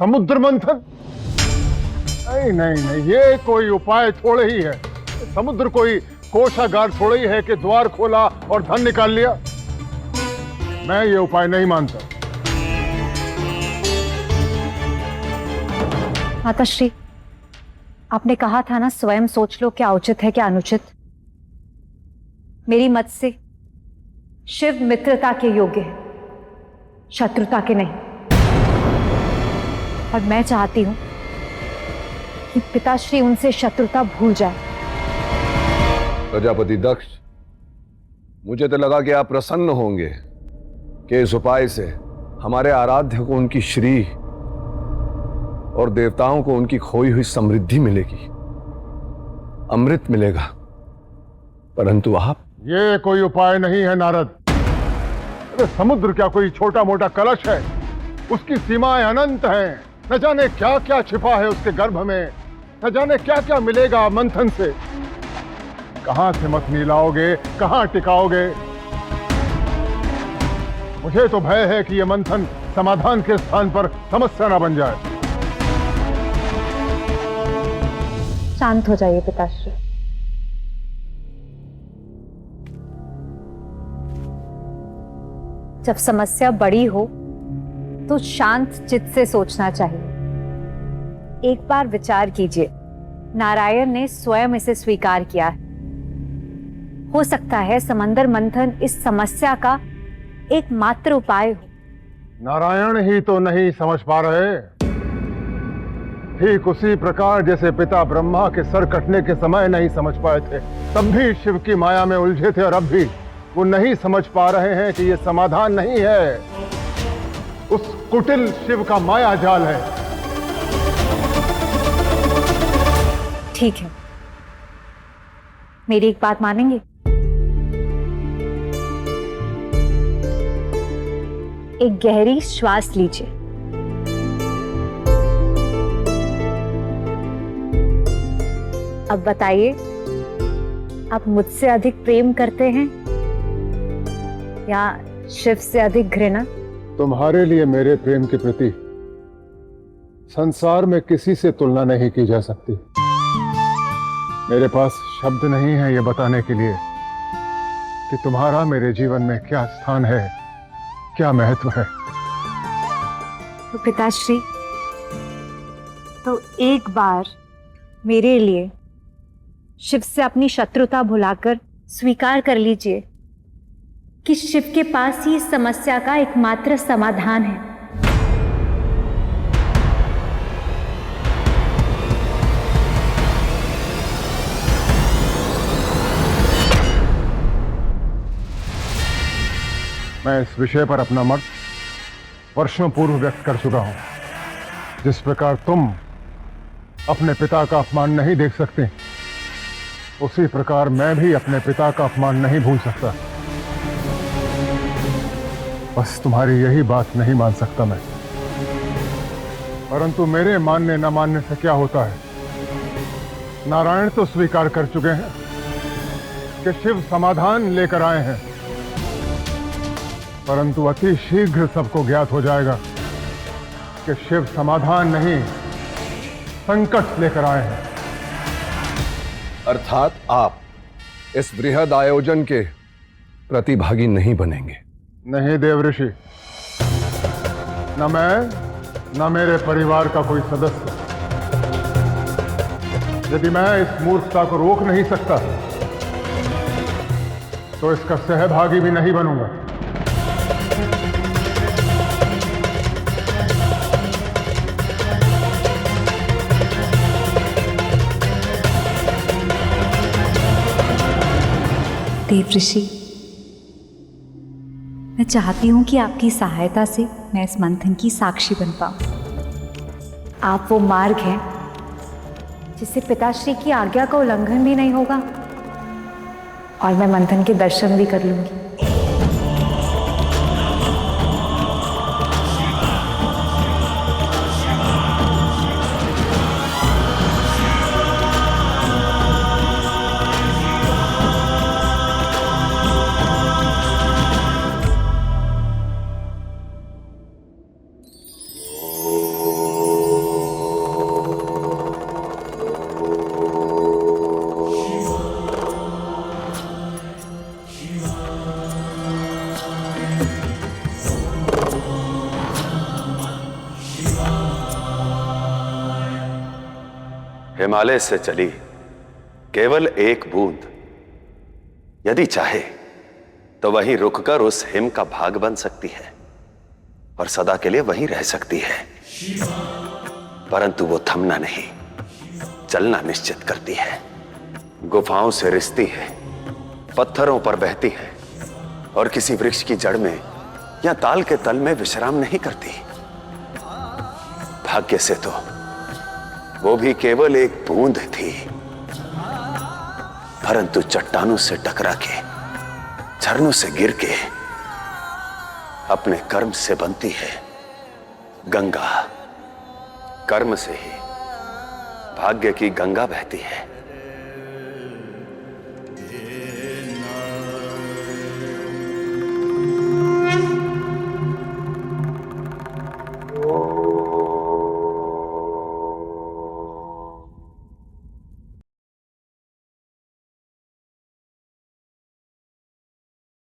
समुद्र मंथन? नहीं नहीं नहीं, ये कोई उपाय थोड़े ही है। समुद्र कोई कोषागार थोड़े ही है कि द्वार खोला और धन निकाल लिया। मैं ये उपाय नहीं मानता। माताश्री, आपने कहा था ना, स्वयं सोच लो क्या उचित है क्या अनुचित। मेरी मत से शिव मित्रता के योग्य है, शत्रुता के नहीं। और मैं चाहती हूं कि पिताश्री उनसे शत्रुता भूल जाए। प्रजापति दक्ष, मुझे तो लगा कि आप प्रसन्न होंगे कि इस उपाय से हमारे आराध्य को उनकी श्री और देवताओं को उनकी खोई हुई समृद्धि मिलेगी, अमृत मिलेगा। परंतु आप, ये कोई उपाय नहीं है नारद। अरे समुद्र क्या कोई छोटा मोटा कलश है? उसकी सीमाएं अनंत हैं। न जाने क्या क्या छिपा है उसके गर्भ में, न जाने क्या क्या मिलेगा मंथन से। कहां से मथनी लाओगे, कहां टिकाओगे? मुझे तो भय है कि यह मंथन समाधान के स्थान पर समस्या ना बन जाए। शांत हो जाइए पिताश्री। जब समस्या बड़ी हो तो शांत चित्त से सोचना चाहिए। एक बार विचार कीजिए, नारायण ने स्वयं इसे स्वीकार किया है। हो सकता है समंदर मंथन इस समस्या का एकमात्र उपाय हो। नारायण ही तो नहीं समझ पा रहे। ठीक उसी प्रकार जैसे पिता ब्रह्मा के सर कटने के समय नहीं समझ पाए थे, तब भी शिव की माया में उलझे थे, और अब भी वो नहीं समझ पा रहे हैं कि ये समाधान नहीं है, उस कुटिल शिव का माया जाल है। ठीक है, मेरी एक बात मानेंगे? एक गहरी श्वास लीजिए। अब बताइए, आप मुझसे अधिक प्रेम करते हैं या शिव से अधिक घृणा? तुम्हारे लिए मेरे प्रेम के प्रति संसार में किसी से तुलना नहीं की जा सकती। मेरे पास शब्द नहीं है ये बताने के लिए कि तुम्हारा मेरे जीवन में क्या स्थान है, क्या महत्व है। तो पिताश्री, तो एक बार मेरे लिए शिव से अपनी शत्रुता भुलाकर स्वीकार कर लीजिए कि शिव के पास ही इस समस्या का एकमात्र समाधान है। मैं इस विषय पर अपना मत वर्षों पूर्व व्यक्त कर चुका हूं। जिस प्रकार तुम अपने पिता का अपमान नहीं देख सकते, उसी प्रकार मैं भी अपने पिता का अपमान नहीं भूल सकता। बस तुम्हारी यही बात नहीं मान सकता मैं। परंतु मेरे मानने न मानने से क्या होता है? नारायण तो स्वीकार कर चुके हैं कि शिव समाधान लेकर आए हैं, परंतु अति शीघ्र सबको ज्ञात हो जाएगा कि शिव समाधान नहीं, संकट लेकर आए हैं। अर्थात आप इस बृहद आयोजन के प्रतिभागी नहीं बनेंगे? नहीं देवऋषि, न मैं न मेरे परिवार का कोई सदस्य। यदि मैं इस मूर्खता को रोक नहीं सकता तो इसका सहभागी भी नहीं बनूंगा। देवऋषि, मैं चाहती हूं कि आपकी सहायता से मैं इस मंथन की साक्षी बन पाऊं। आप वो मार्ग हैं जिससे पिताश्री की आज्ञा का उल्लंघन भी नहीं होगा और मैं मंथन के दर्शन भी कर लूंगी। हिमालय से चली केवल एक बूंद यदि चाहे तो वहीं रुककर उस हिम का भाग बन सकती है और सदा के लिए वहीं रह सकती है, परंतु वो थमना नहीं, चलना निश्चित करती है। गुफाओं से रिसती है, पत्थरों पर बहती है और किसी वृक्ष की जड़ में या ताल के तल में विश्राम नहीं करती। भाग्य से तो वो भी केवल एक बूंद थी, परंतु चट्टानों से टकरा के, झरनों से गिर के अपने कर्म से बनती है गंगा। कर्म से ही भाग्य की गंगा बहती है।